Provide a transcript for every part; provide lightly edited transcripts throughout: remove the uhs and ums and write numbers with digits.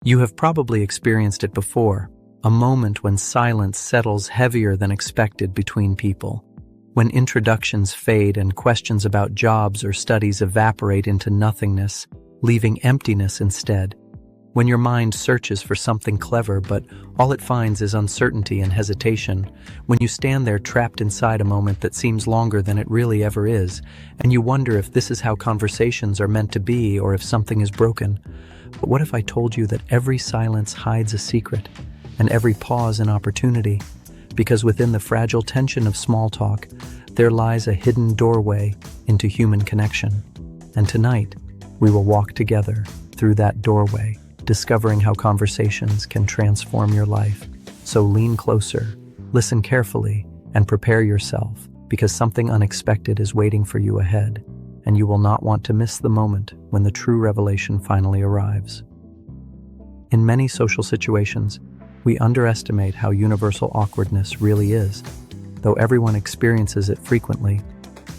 You have probably experienced it before, a moment when silence settles heavier than expected between people, when introductions fade and questions about jobs or studies evaporate into nothingness, leaving emptiness instead, when your mind searches for something clever but all it finds is uncertainty and hesitation, when you stand there trapped inside a moment that seems longer than it really ever is, and you wonder if this is how conversations are meant to be or if something is broken. But what if I told you that every silence hides a secret, and every pause an opportunity? Because within the fragile tension of small talk, there lies a hidden doorway into human connection. And tonight, we will walk together through that doorway, discovering how conversations can transform your life. So lean closer, listen carefully, and prepare yourself, because something unexpected is waiting for you ahead, and you will not want to miss the moment when the true revelation finally arrives. In many social situations, we underestimate how universal awkwardness really is, though everyone experiences it frequently,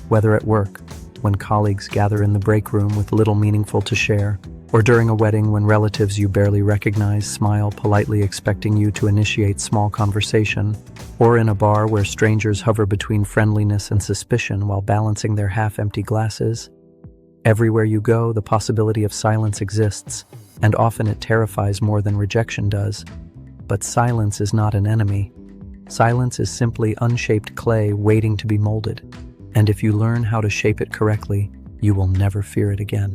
whether at work, when colleagues gather in the break room with little meaningful to share, or during a wedding when relatives you barely recognize smile politely expecting you to initiate small conversation, or in a bar where strangers hover between friendliness and suspicion while balancing their half-empty glasses. Everywhere you go, the possibility of silence exists, and often it terrifies more than rejection does. But silence is not an enemy. Silence is simply unshaped clay waiting to be molded, and if you learn how to shape it correctly, you will never fear it again.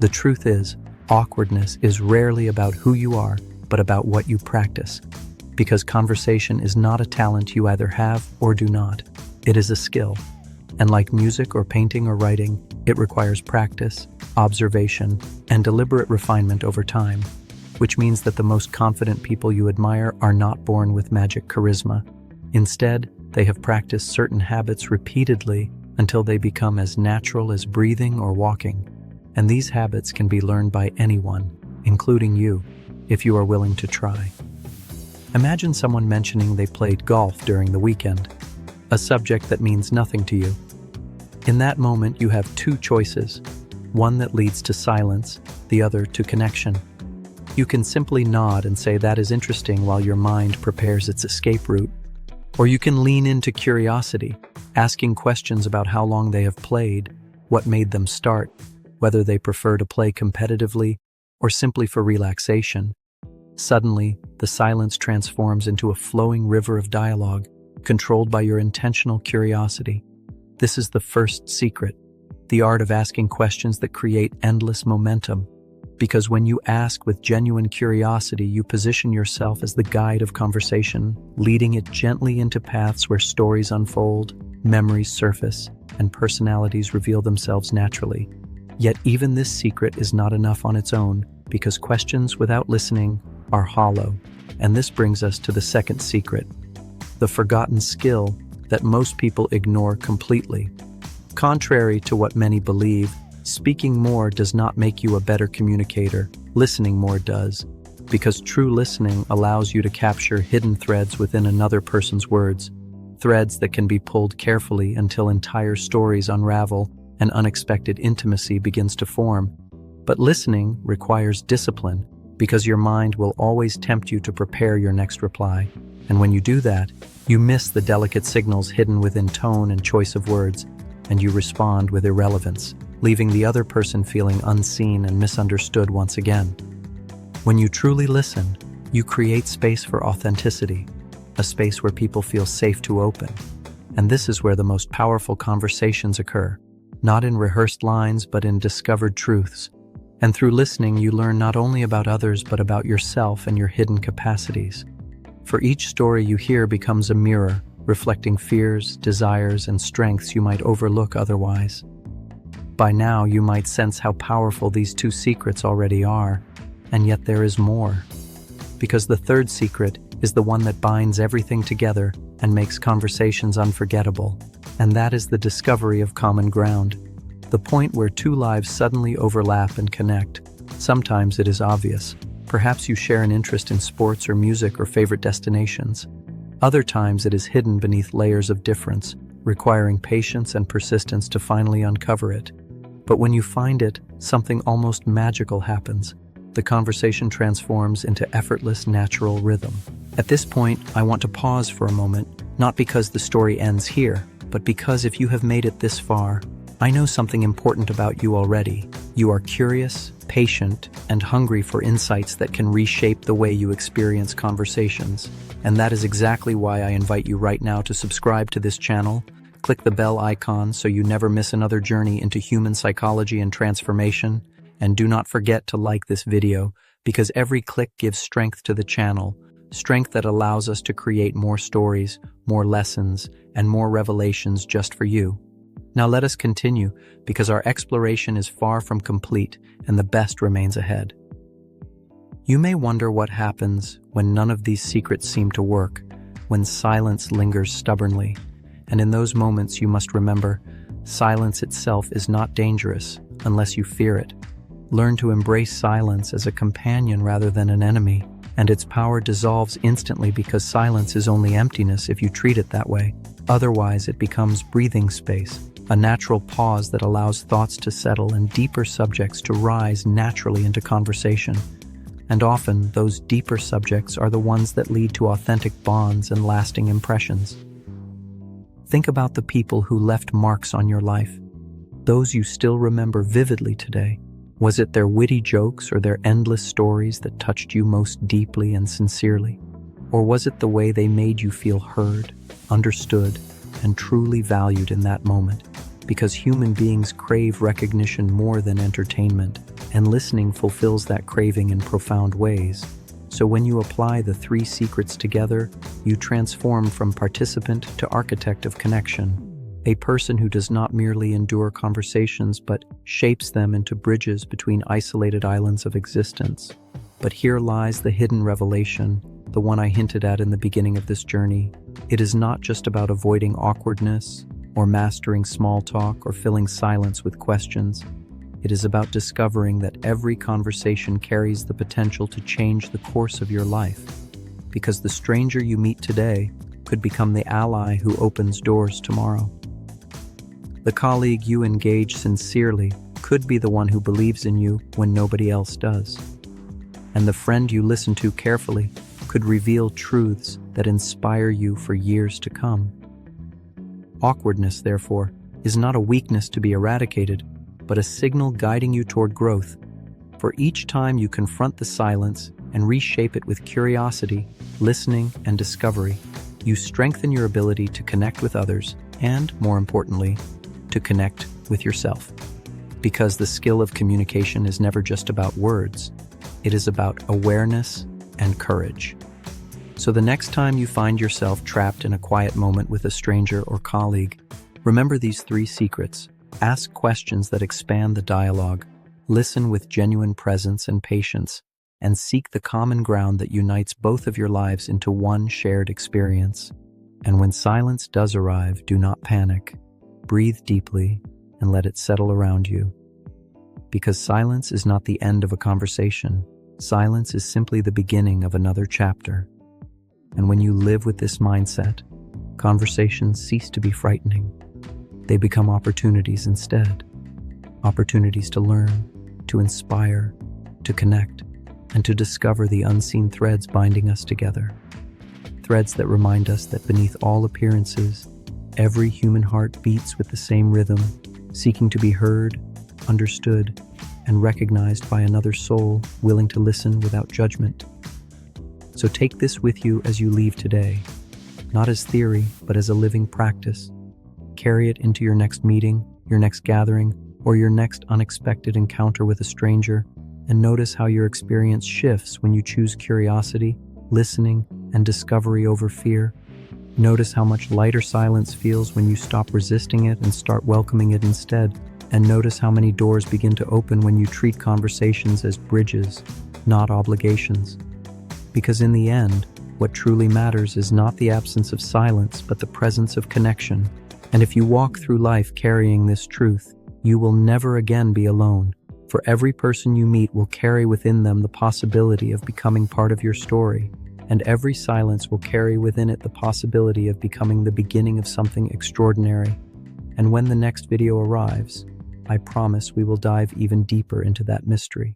The truth is, awkwardness is rarely about who you are, but about what you practice. Because conversation is not a talent you either have or do not. It is a skill. And like music or painting or writing, it requires practice, observation, and deliberate refinement over time, which means that the most confident people you admire are not born with magic charisma. Instead, they have practiced certain habits repeatedly until they become as natural as breathing or walking. And these habits can be learned by anyone, including you, if you are willing to try. Imagine someone mentioning they played golf during the weekend, a subject that means nothing to you. In that moment, you have two choices, one that leads to silence, the other to connection. You can simply nod and say that is interesting while your mind prepares its escape route. Or you can lean into curiosity, asking questions about how long they have played, what made them start, whether they prefer to play competitively or simply for relaxation. Suddenly, the silence transforms into a flowing river of dialogue, controlled by your intentional curiosity. This is the first secret, the art of asking questions that create endless momentum. Because when you ask with genuine curiosity, you position yourself as the guide of conversation, leading it gently into paths where stories unfold, memories surface, and personalities reveal themselves naturally. Yet even this secret is not enough on its own, because questions without listening are hollow. And this brings us to the second secret, the forgotten skill that most people ignore completely. Contrary to what many believe, speaking more does not make you a better communicator. Listening more does, because true listening allows you to capture hidden threads within another person's words, threads that can be pulled carefully until entire stories unravel and unexpected intimacy begins to form. But listening requires discipline, because your mind will always tempt you to prepare your next reply. And when you do that, you miss the delicate signals hidden within tone and choice of words, and you respond with irrelevance, leaving the other person feeling unseen and misunderstood once again. When you truly listen, you create space for authenticity, a space where people feel safe to open. And this is where the most powerful conversations occur, not in rehearsed lines but in discovered truths. And through listening, you learn not only about others but about yourself and your hidden capacities. For each story you hear becomes a mirror, reflecting fears, desires, and strengths you might overlook otherwise. By now, you might sense how powerful these two secrets already are, and yet there is more. Because the third secret is the one that binds everything together and makes conversations unforgettable, and that is the discovery of common ground, the point where two lives suddenly overlap and connect. Sometimes it is obvious. Perhaps you share an interest in sports or music or favorite destinations. Other times it is hidden beneath layers of difference, requiring patience and persistence to finally uncover it. But when you find it, something almost magical happens. the conversation transforms into effortless, natural rhythm. At this point, I want to pause for a moment, not because the story ends here, but because if you have made it this far, I know something important about you already. You are curious, patient, and hungry for insights that can reshape the way you experience conversations. And that is exactly why I invite you right now to subscribe to this channel. Click the bell icon so you never miss another journey into human psychology and transformation. And do not forget to like this video, because every click gives strength to the channel, strength that allows us to create more stories, more lessons, and more revelations just for you. Now let us continue, because our exploration is far from complete and the best remains ahead. You may wonder what happens when none of these secrets seem to work, when silence lingers stubbornly. And in those moments you must remember, silence itself is not dangerous unless you fear it. Learn to embrace silence as a companion rather than an enemy, and its power dissolves instantly because silence is only emptiness if you treat it that way. Otherwise, it becomes breathing space, a natural pause that allows thoughts to settle and deeper subjects to rise naturally into conversation. And often, those deeper subjects are the ones that lead to authentic bonds and lasting impressions. Think about the people who left marks on your life, those you still remember vividly today. Was it their witty jokes or their endless stories that touched you most deeply and sincerely? Or was it the way they made you feel heard, understood, and truly valued in that moment? Because human beings crave recognition more than entertainment, and listening fulfills that craving in profound ways. So when you apply the 3 secrets together, you transform from participant to architect of connection. A person who does not merely endure conversations but shapes them into bridges between isolated islands of existence. But here lies the hidden revelation, the one I hinted at in the beginning of this journey. It is not just about avoiding awkwardness, or mastering small talk, or filling silence with questions. It is about discovering that every conversation carries the potential to change the course of your life. Because the stranger you meet today could become the ally who opens doors tomorrow. The colleague you engage sincerely could be the one who believes in you when nobody else does. And the friend you listen to carefully could reveal truths that inspire you for years to come. Awkwardness, therefore, is not a weakness to be eradicated, but a signal guiding you toward growth. For each time you confront the silence and reshape it with curiosity, listening, and discovery, you strengthen your ability to connect with others and, more importantly, to connect with yourself. Because the skill of communication is never just about words. It is about awareness and courage. So the next time you find yourself trapped in a quiet moment with a stranger or colleague, remember these 3 secrets. Ask questions that expand the dialogue, listen with genuine presence and patience, and seek the common ground that unites both of your lives into one shared experience. And when silence does arrive, do not panic. Breathe deeply and let it settle around you. Because silence is not the end of a conversation. Silence is simply the beginning of another chapter. And when you live with this mindset, conversations cease to be frightening. They become opportunities instead. Opportunities to learn, to inspire, to connect, and to discover the unseen threads binding us together. Threads that remind us that beneath all appearances, every human heart beats with the same rhythm, seeking to be heard, understood, and recognized by another soul willing to listen without judgment. So take this with you as you leave today, not as theory, but as a living practice. Carry it into your next meeting, your next gathering, or your next unexpected encounter with a stranger, and notice how your experience shifts when you choose curiosity, listening, and discovery over fear. Notice how much lighter silence feels when you stop resisting it and start welcoming it instead. And notice how many doors begin to open when you treat conversations as bridges, not obligations. Because in the end, what truly matters is not the absence of silence, but the presence of connection. And if you walk through life carrying this truth, you will never again be alone. For every person you meet will carry within them the possibility of becoming part of your story. And every silence will carry within it the possibility of becoming the beginning of something extraordinary. And when the next video arrives, I promise we will dive even deeper into that mystery.